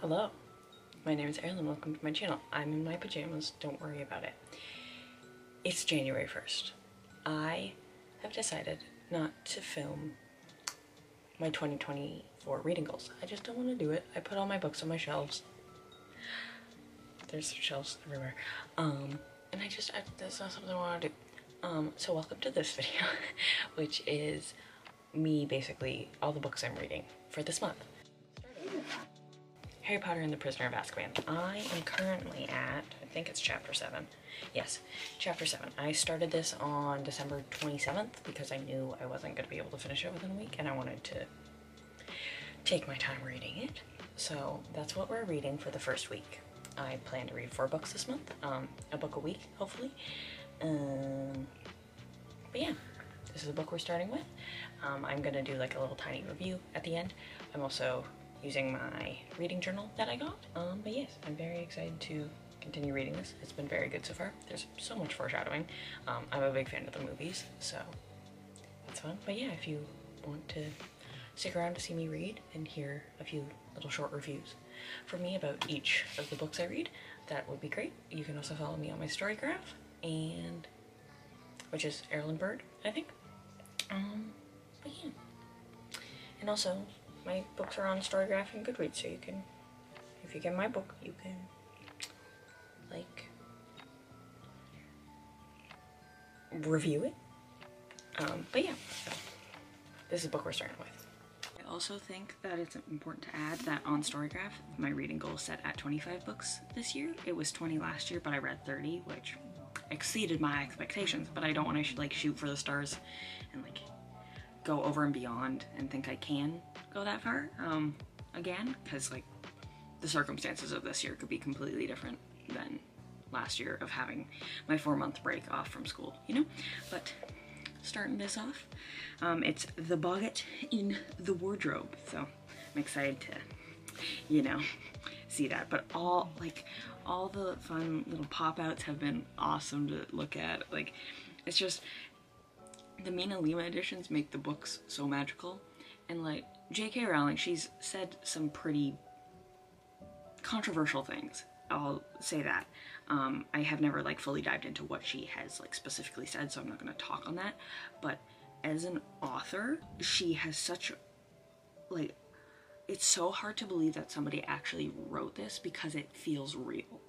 Hello, my name is Eirelynbird. Welcome to my channel. I'm in my pajamas, don't worry about it. It's January 1st. I have decided not to film my 2024 reading goals. I just don't want to do it. I put all my books on my shelves. There's shelves everywhere. And that's not something I want to do. So welcome to this video, which is me basically, all the books I'm reading for this month. Harry Potter and the Prisoner of Azkaban. I am currently at, I think it's chapter 7. Yes, chapter 7. I started this on December 27th because I knew I wasn't going to be able to finish it within a week and I wanted to take my time reading it. So that's what we're reading for the first week. I plan to read 4 books this month, a book a week, hopefully. But yeah, this is the book we're starting with. I'm gonna do like a little tiny review at the end. I'm also using my reading journal that I got. But yes, I'm very excited to continue reading this. It's been very good so far. There's so much foreshadowing. I'm a big fan of the movies, so that's fun. But yeah, if you want to stick around to see me read and hear a few little short reviews from me about each of the books I read, that would be great. You can also follow me on my story graph, and which is Eirelynbird, I think. But yeah. And also, my books are on Storygraph and Goodreads, so you can, if you get my book, you can, like, review it. But yeah, this is the book we're starting with. I also think that it's important to add that on Storygraph, my reading goal is set at 25 books this year. It was 20 last year, but I read 30, which exceeded my expectations, but I don't want to, like, shoot for the stars and, like, go over and beyond and think I can go that far again, because like the circumstances of this year could be completely different than last year of having my 4-month break off from school, you know. But starting this off, it's The Boggart in the Wardrobe, so I'm excited to, you know, see that. But all the fun little pop-outs have been awesome to look at. Like, it's just the Mina Lima editions make the books so magical. And like J.K. Rowling, she's said some pretty controversial things, I'll say that. I have never like fully dived into what she has like specifically said, so I'm not going to talk on that. But as an author, she has such, like, it's so hard to believe that somebody actually wrote this because it feels real.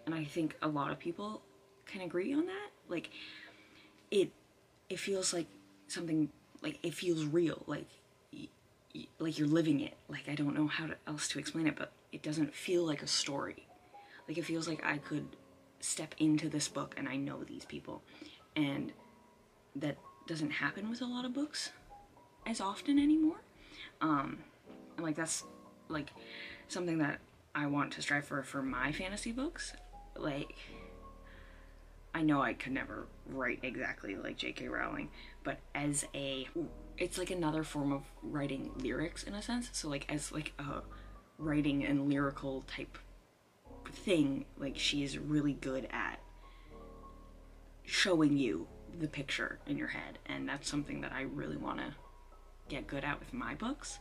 And I think a lot of people can agree on that. Like, it feels like something, like, it feels real, like you're living it. Like, I don't know how else to explain it, but it doesn't feel like a story. Like, it feels like I could step into this book and I know these people. And that doesn't happen with a lot of books as often anymore. And like, that's like something that I want to strive for my fantasy books. Like, I know I could never write exactly like J.K. Rowling, but as a, it's like another form of writing lyrics in a sense. So like, as like a writing and lyrical type thing, like, she is really good at showing you the picture in your head, and that's something that I really want to get good at with my books.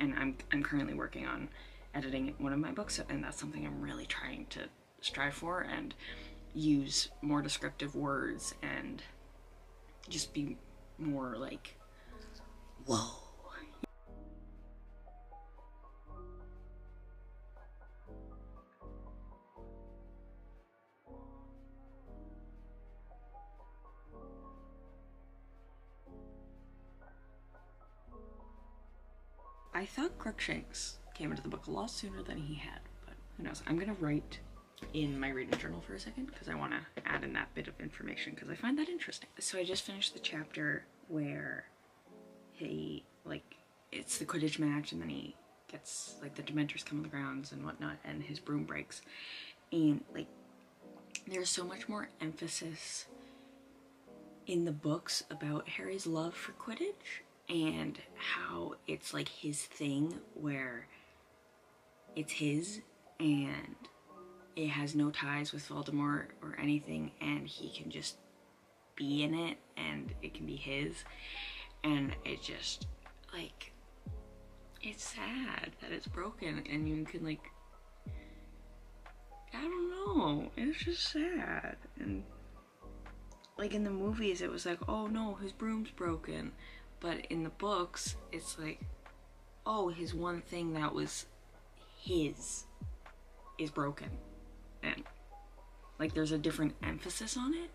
And I'm currently working on editing one of my books, and that's something I'm really trying to strive for, and use more descriptive words and just be more like, whoa. I thought Crookshanks came into the book a lot sooner than he had, but who knows. I'm gonna write in my reading journal for a second because I want to add in that bit of information because I find that interesting. So I just finished the chapter where he, like, it's the Quidditch match, and then he gets, like, the Dementors come on the grounds and whatnot, and his broom breaks. And, like, there's so much more emphasis in the books about Harry's love for Quidditch and how it's, like, his thing where it's his and it has no ties with Voldemort or anything, and he can just be in it and it can be his. And it just, like, it's sad that it's broken, and you can, like, I don't know, it's just sad. And like in the movies it was like, oh no, his broom's broken, but in the books it's like, oh, his one thing that was his is broken. And like there's a different emphasis on it,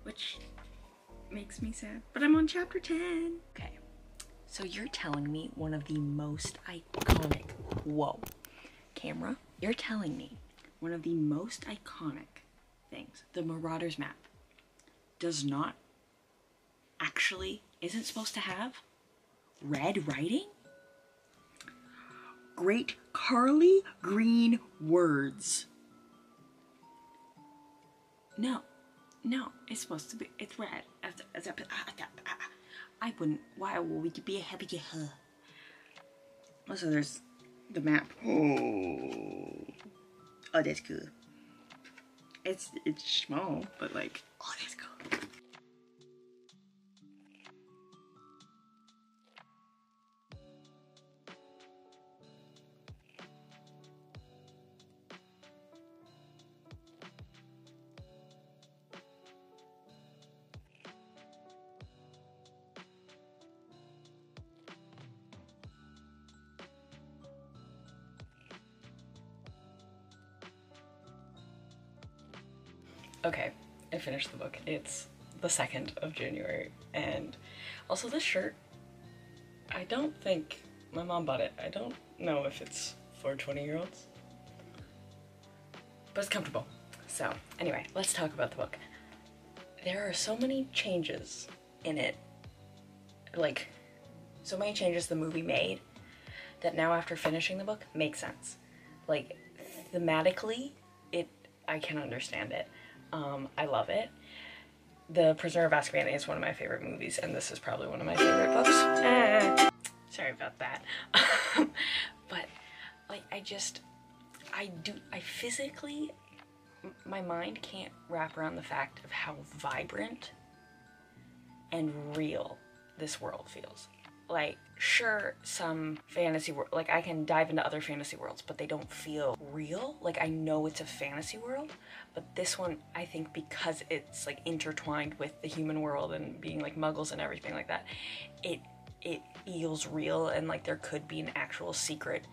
which makes me sad. But I'm on chapter 10. Okay, so you're telling me one of the most iconic, whoa, camera, you're telling me one of the most iconic things, the Marauders map, does not actually, isn't supposed to have red writing? Great Carly green words. No, it's supposed to be, it's red. I wouldn't, why would we be happy? Also, there's the map. Oh, that's cool. It's small, but like, oh, that's cool. Okay, I finished the book. It's the 2nd of January, and also this shirt, I don't think my mom bought it. I don't know if it's for 20-year-olds, but it's comfortable. So anyway, let's talk about the book. There are so many changes in it, like so many changes the movie made that now after finishing the book makes sense. Like thematically, I can understand it. I love it. The Prisoner of Azkaban is one of my favorite movies, and this is probably one of my favorite books. Sorry about that. But like I physically, my mind can't wrap around the fact of how vibrant and real this world feels. Like, sure, some fantasy world, like I can dive into other fantasy worlds, but they don't feel real. Like I know it's a fantasy world, but this one, I think because it's like intertwined with the human world and being like muggles and everything like that, it feels real, and like there could be an actual secret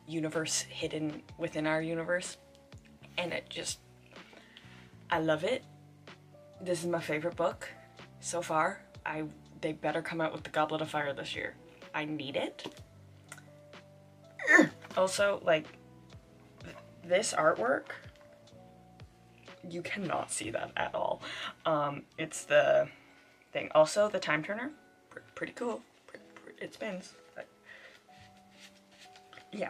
universe hidden within our universe. And it just, I love it. This is my favorite book so far. They better come out with the Goblet of Fire this year. I need it. Also, like, this artwork, you cannot see that at all. It's the thing. Also, the time turner, pretty cool. It spins. But yeah,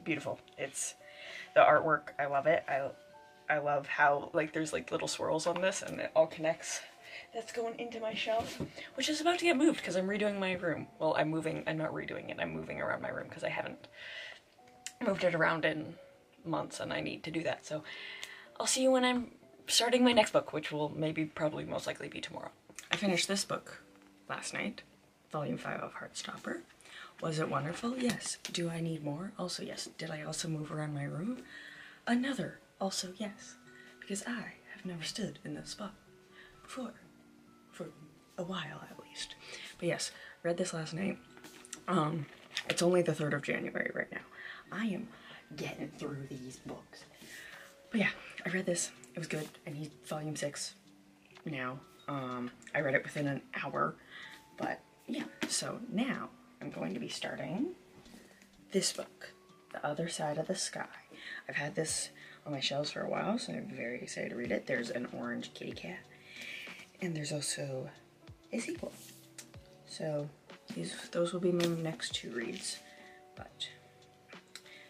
beautiful. It's the artwork. I love it. I love how like there's like little swirls on this, and it all connects. That's going into my shelf, which is about to get moved because I'm redoing my room. Well, I'm not redoing it, I'm moving around my room because I haven't moved it around in months and I need to do that. So I'll see you when I'm starting my next book, which will probably most likely be tomorrow. I finished this book last night, Volume 5 of Heartstopper. Was it wonderful? Yes. Do I need more? Also yes. Did I also move around my room? Another. Also yes. Because I have never stood in this spot before. For a while at least. But yes, read this last night. It's only the 3rd of January right now. I am getting through these books. But yeah, I read this. It was good. I need volume 6 now. I read it within an hour. But yeah, so now I'm going to be starting this book, The Other Side of the Sky. I've had this on my shelves for a while, so I'm very excited to read it. There's an orange kitty cat. And there's also a sequel. So those will be my next 2 reads. But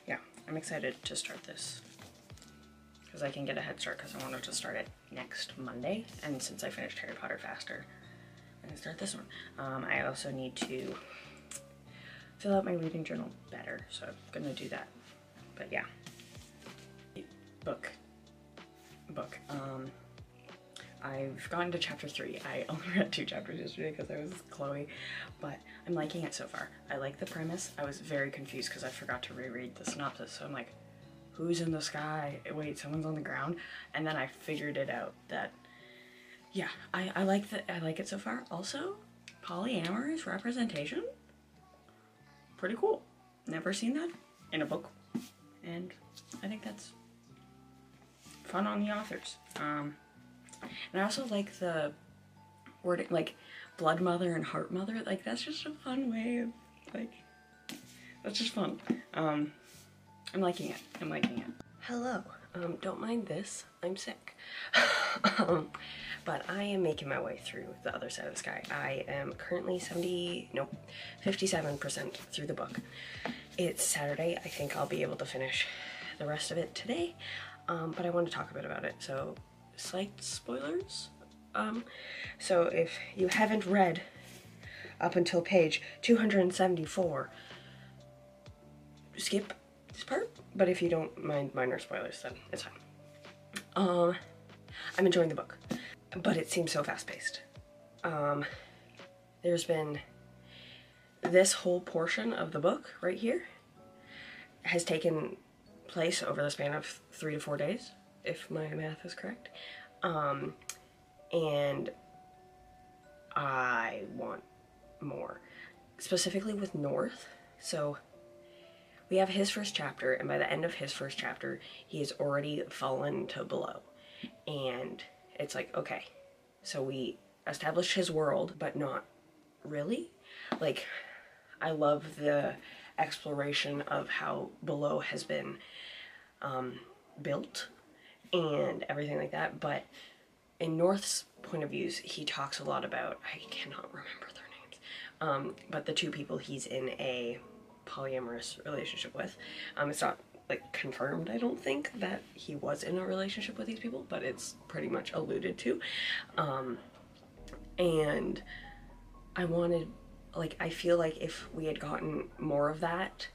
yeah, I'm excited to start this because I can get a head start because I wanted to start it next Monday. And since I finished Harry Potter faster, I'm gonna start this one. I also need to fill out my reading journal better, so I'm gonna do that. But yeah, book. I've gotten to chapter 3. I only read 2 chapters yesterday because I was with Chloe, but I'm liking it so far. I like the premise. I was very confused because I forgot to reread the synopsis, so I'm like, who's in the sky? Wait, someone's on the ground? And then I figured it out that, yeah, I like it so far. Also, polyamorous representation, pretty cool. Never seen that in a book, and I think that's fun on the authors. And I also like the wording, like blood mother and heart mother. Like, that's just a fun way of, like, that's just fun. I'm liking it. I'm liking it. Hello. Don't mind this. I'm sick. But I am making my way through The Other Side of the Sky. I am currently 57% through the book. It's Saturday. I think I'll be able to finish the rest of it today. But I want to talk a bit about it. So, slight spoilers. So if you haven't read up until page 274, skip this part. But if you don't mind minor spoilers, then it's fine. I'm enjoying the book, but it seems so fast-paced. There's been this whole portion of the book right here has taken place over the span of 3 to 4 days, if my math is correct. And I want more, specifically with North. So we have his first chapter, and by the end of his first chapter, he has already fallen to below. And it's like, okay, so we established his world, but not really. Like, I love the exploration of how below has been built and everything like that, but in North's point of views, he talks a lot about, I cannot remember their names, but the two people he's in a polyamorous relationship with. It's not, like, confirmed, I don't think, that he was in a relationship with these people, but it's pretty much alluded to. And I wanted, like, I feel like if we had gotten more of that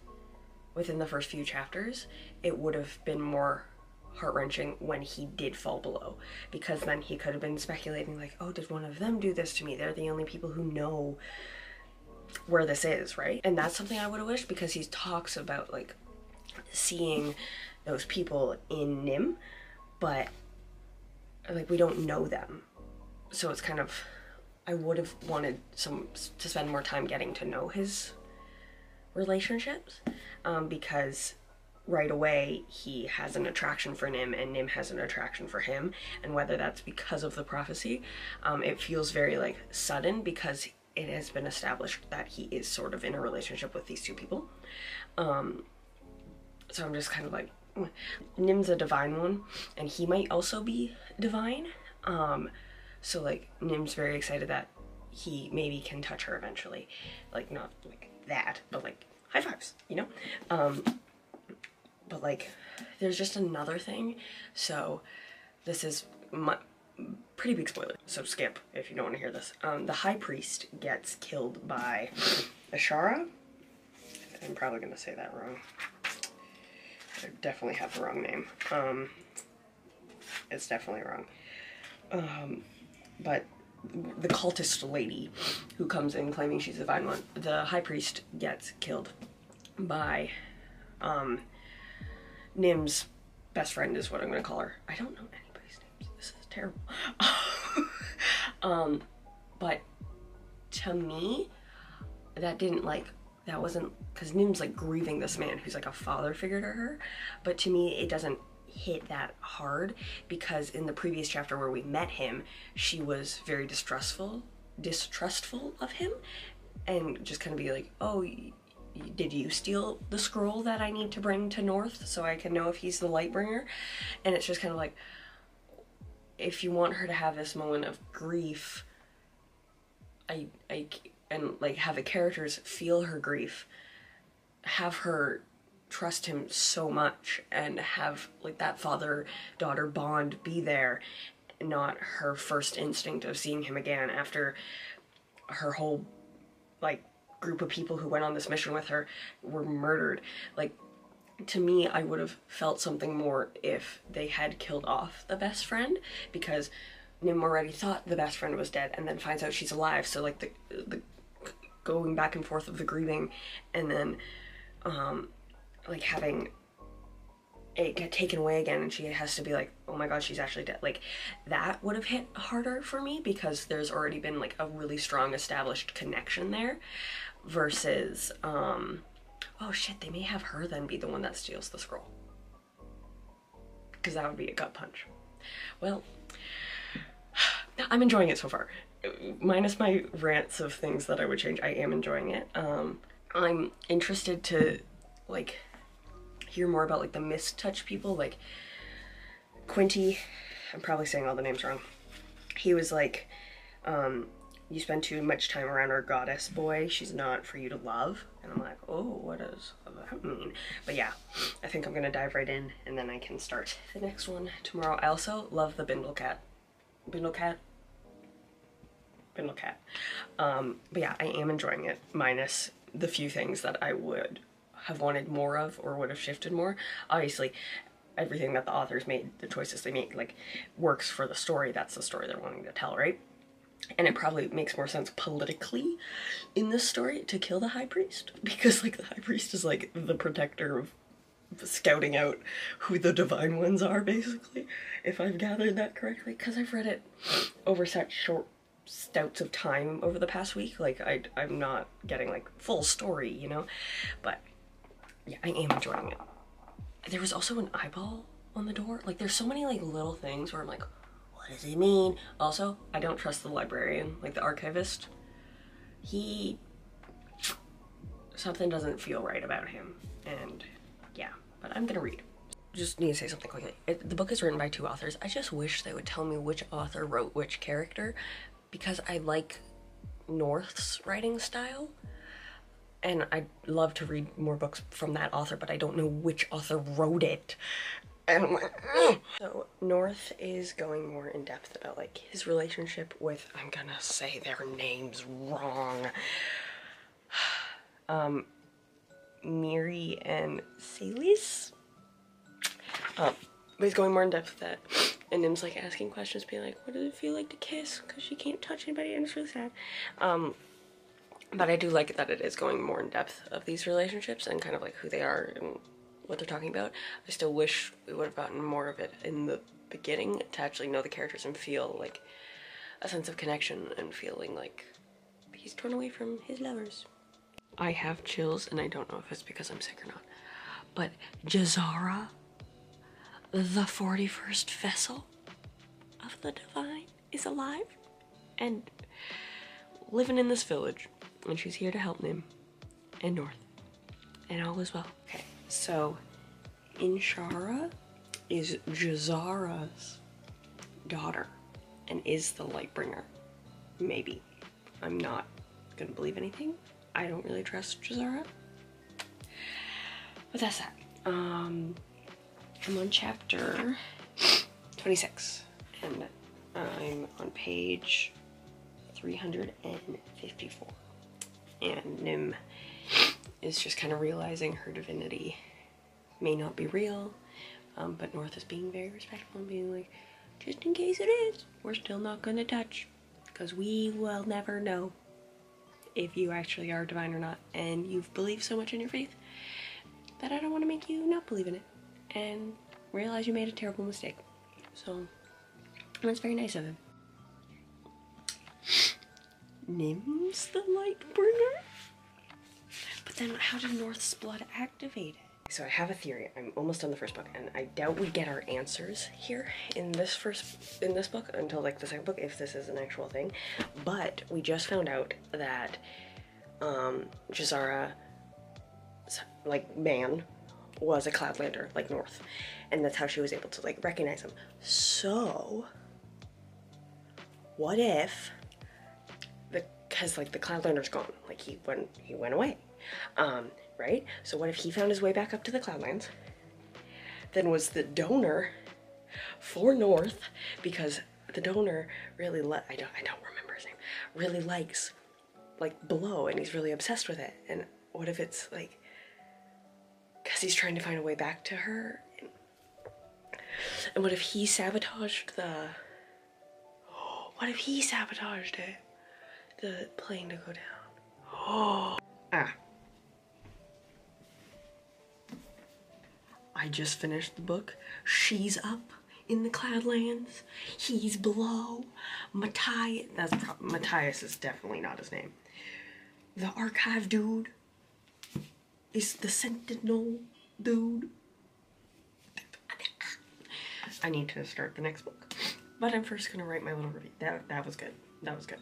within the first few chapters, it would have been more heart-wrenching when he did fall below, because then he could have been speculating, like, oh, did one of them do this to me? They're the only people who know where this is, right? And that's something I would have wished, because he talks about, like, seeing those people in Nim, but, like, we don't know them. So it's kind of, I would have wanted to spend more time getting to know his relationships, because right away he has an attraction for Nim and Nim has an attraction for him, and whether that's because of the prophecy, it feels very, like, sudden, because it has been established that he is sort of in a relationship with these two people. So I'm just kind of like, Nim's a divine one, and he might also be divine. So, like, Nim's very excited that he maybe can touch her eventually. Like, not like that, but, like, high fives, you know? But, like, there's just another thing. So this is pretty big spoiler, so skip if you don't want to hear this. The high priest gets killed by Ashara. I'm probably going to say that wrong. I definitely have the wrong name. It's definitely wrong. But the cultist lady who comes in claiming she's the divine one, the high priest gets killed by Nim's best friend is what I'm going to call her. I don't know anybody's names. This is terrible. But to me, that didn't, like, that wasn't, because Nim's, like, grieving this man who's, like, a father figure to her, but to me it doesn't hit that hard, because in the previous chapter where we met him, she was very distrustful of him, and just kind of be like, oh, did you steal the scroll that I need to bring to North so I can know if he's the light bringer? And it's just kind of like, if you want her to have this moment of grief, and, like, have the characters feel her grief, have her trust him so much, and have, like, that father-daughter bond be there, not her first instinct of seeing him again after her whole, like, group of people who went on this mission with her were murdered. Like, to me, I would have felt something more if they had killed off the best friend, because Nim already thought the best friend was dead and then finds out she's alive, so, like, the going back and forth of the grieving, and then like having it get taken away again and she has to be like, oh my god, she's actually dead. Like, that would have hit harder for me because there's already been like a really strong established connection there versus, oh shit, they may have her then be the one that steals the scroll. Because that would be a gut punch. Well, I'm enjoying it so far. Minus my rants of things that I would change, I am enjoying it. I'm interested to like hear more about like the Mist-Touch people, like Quinty, I'm probably saying all the names wrong. He was like, you spend too much time around our goddess boy, she's not for you to love. And I'm like, oh, what does that mean? But yeah, I think I'm gonna dive right in and then I can start the next one tomorrow. I also love the Bindle Cat. But yeah, I am enjoying it, minus the few things that I would have wanted more of or would have shifted more. Obviously, everything that the authors made, the choices they made, like, works for the story. That's the story they're wanting to tell, right? And it probably makes more sense politically in this story to kill the High Priest, because, like, the High Priest is, like, the protector of scouting out who the Divine Ones are, basically, if I've gathered that correctly, because I've read it over such short stouts of time over the past week. Like, I'm not getting, like, full story, you know? But, yeah, I am enjoying it. There was also an eyeball on the door. Like, there's so many, like, little things where I'm like, what does it mean? Also, I don't trust the librarian, like, the archivist. Something doesn't feel right about him, and yeah, but I'm gonna read. Just need to say something quickly. The book is written by 2 authors. I just wish they would tell me which author wrote which character, because I like North's writing style, and I'd love to read more books from that author, but I don't know which author wrote it. And I'm like, ugh. So North is going more in depth about like his relationship with, I'm gonna say their names wrong, Miri and Celis. But he's going more in depth with that. And Nim's like asking questions, being like, what does it feel like to kiss? Because she can't touch anybody, and it's really sad. But I do like it that it is going more in depth of these relationships and kind of like who they are and what they're talking about. I still wish we would have gotten more of it in the beginning to actually know the characters and feel like a sense of connection and feeling like he's torn away from his lovers. I have chills, and I don't know if it's because I'm sick or not, but Jazara, the 41st vessel of the Divine, is alive and living in this village, and she's here to help Nim and North, and all is well. Okay, so Inshara is Jazara's daughter and is the Lightbringer. Maybe. I'm not gonna believe anything. I don't really trust Jazara. But that's that. I'm on chapter 26, and I'm on page 354. And Nim is just kind of realizing her divinity may not be real, but North is being very respectful and being like, just in case it is, we're still not gonna touch, because we will never know if you actually are divine or not, and you've believed so much in your faith that I don't want to make you not believe in it and realize you made a terrible mistake. So that's very nice of him. Nim's the Lightbringer? But then how did North's blood activate it? So I have a theory. I'm almost done the first book, and I doubt we get our answers here in this book until like the second book, if this is an actual thing. But we just found out that Jazara, like, man was a Cloudlander, like North, and that's how she was able to like recognize him. So what if, because like the Cloudlander's gone, like he went away, right? So what if he found his way back up to the Cloudlands, then was the donor for North, because the donor really I don't remember his name, really likes like Below, and he's really obsessed with it. And what if it's like because he's trying to find a way back to her, and what if he sabotaged the plane to go down? I just finished the book. She's up in the Cloudlands. He's below. Matthias is definitely not his name. The archive dude is the sentinel dude. I need to start the next book, but I'm first gonna write my little review. That was good. That was good.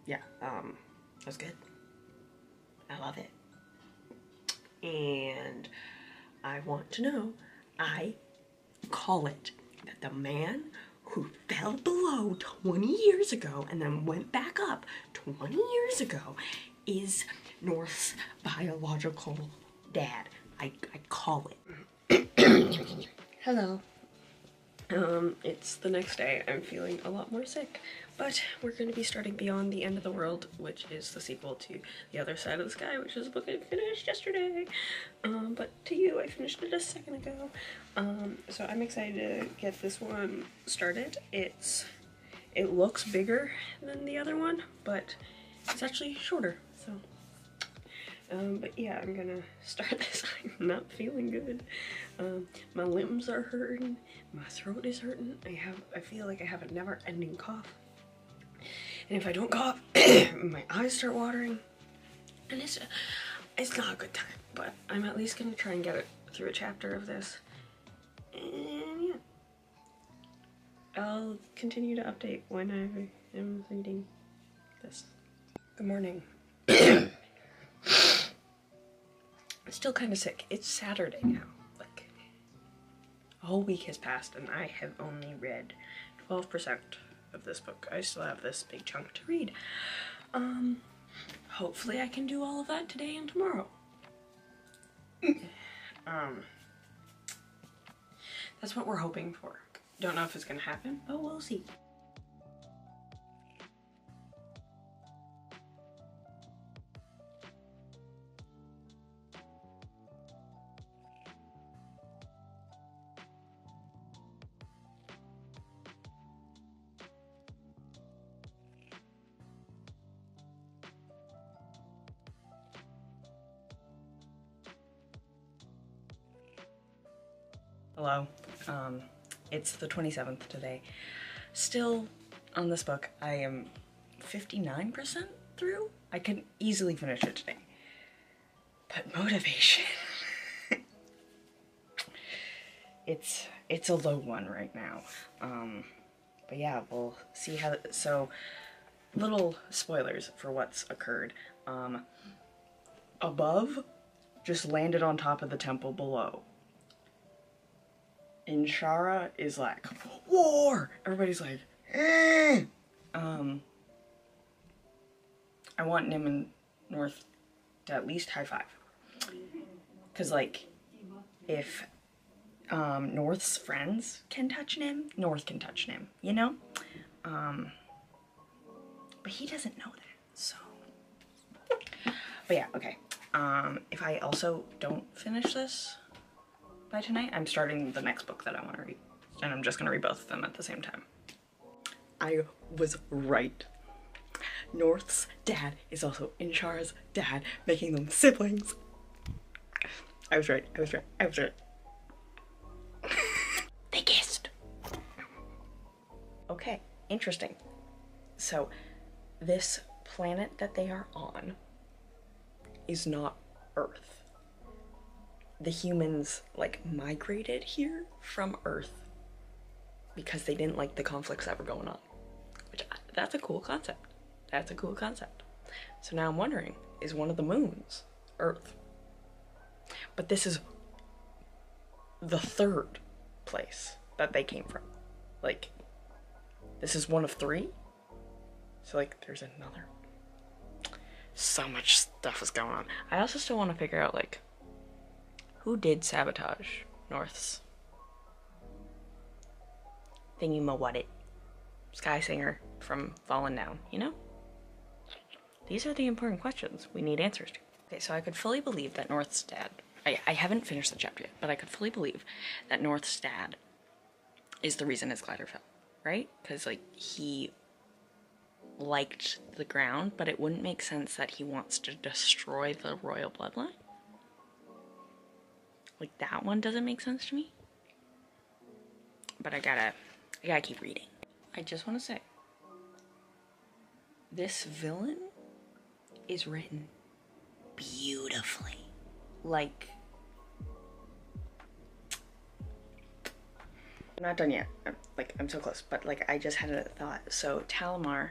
That was good. I love it. And I want to know, I call it that the man who fell below 20 years ago and then went back up 20 years ago is North's biological dad. I call it. Hello. It's the next day. I'm feeling a lot more sick, but we're going to be starting Beyond the End of the World, which is the sequel to The Other Side of the Sky, which is a book I finished yesterday. But to you, I finished it a second ago. So I'm excited to get this one started. It looks bigger than the other one, but it's actually shorter, so. But yeah, I'm gonna start this. I'm not feeling good. My limbs are hurting. My throat is hurting. I feel like I have a never-ending cough. And if I don't cough, my eyes start watering. And it's not a good time. But I'm at least gonna try and get it through a chapter of this. And yeah. I'll continue to update when I am reading this. Good morning. I'm still kind of sick. It's Saturday now. Like, a whole week has passed and I have only read 12% of this book. I still have this big chunk to read. Hopefully I can do all of that today and tomorrow. That's what we're hoping for. Don't know if it's gonna happen, but we'll see. Hello. It's the 27th today. Still on this book. I am 59% through. I can easily finish it today. But motivation. It's a low one right now. But yeah, we'll see how. So, little spoilers for what's occurred. Above just landed on top of the temple below. And Shara is like, war! Everybody's like, eh! I want Nim and North to at least high five. Cause like, if North's friends can touch Nim, North can touch Nim, you know? But he doesn't know that, so. But yeah, okay. If I also don't finish this by tonight, I'm starting the next book that I want to read. And I'm just going to read both of them at the same time. I was right. North's dad is also Inshara's dad, making them siblings. I was right. I was right. I was right. They kissed. Okay, interesting. So, this planet that they are on is not Earth. The humans, like, migrated here from Earth because they didn't like the conflicts that were going on. Which, that's a cool concept. That's a cool concept. So now I'm wondering, is one of the moons Earth? But this is the third place that they came from. Like, this is one of three? So, like, there's another. So much stuff is going on. I also still want to figure out, like, who did sabotage North's thingy-ma-what-it Sky Singer from Fallen Down, you know? These are the important questions we need answers to. Okay, so I could fully believe that North's dad, I haven't finished the chapter yet, but I could fully believe that North's dad is the reason his glider fell, right? Because, like, he liked the ground, but it wouldn't make sense that he wants to destroy the royal bloodline. Like, that one doesn't make sense to me. But I gotta keep reading. I just want to say, this villain is written beautifully. Like, I'm not done yet. I'm so close, but like, I just had a thought. So Talamar,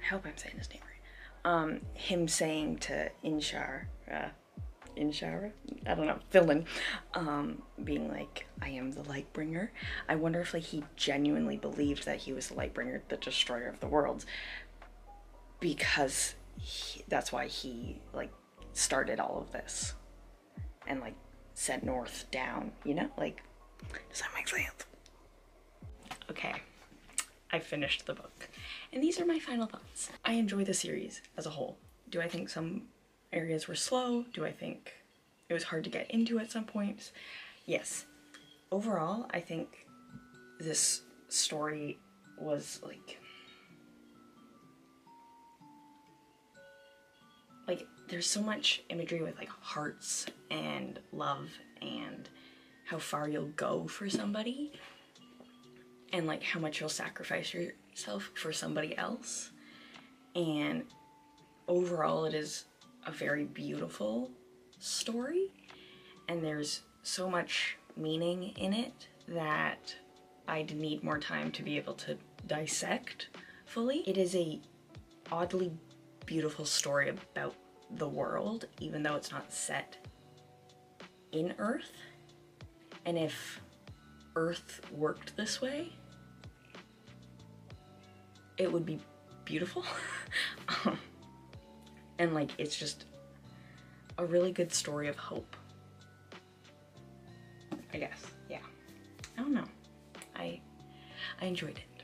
I hope I'm saying his name right. Him saying to Inshara, I don't know, villain, being like, I am the Lightbringer. I wonder if like he genuinely believed that he was the Lightbringer, the destroyer of the worlds, because that's why he like started all of this and like sent North down, you know? Like, does that make sense? Okay, I finished the book, and these are my final thoughts. I enjoy the series as a whole. Do I think some areas were slow? Do I think it was hard to get into at some points? Yes. Overall, I think this story was like there's so much imagery with like hearts and love and how far you'll go for somebody and like how much you'll sacrifice yourself for somebody else. And overall, it is a very beautiful story, and there's so much meaning in it that I'd need more time to be able to dissect fully. It is a oddly beautiful story about the world, even though it's not set in Earth. And if Earth worked this way, it would be beautiful. And like, it's just a really good story of hope, I guess. Yeah, I don't know, I enjoyed it.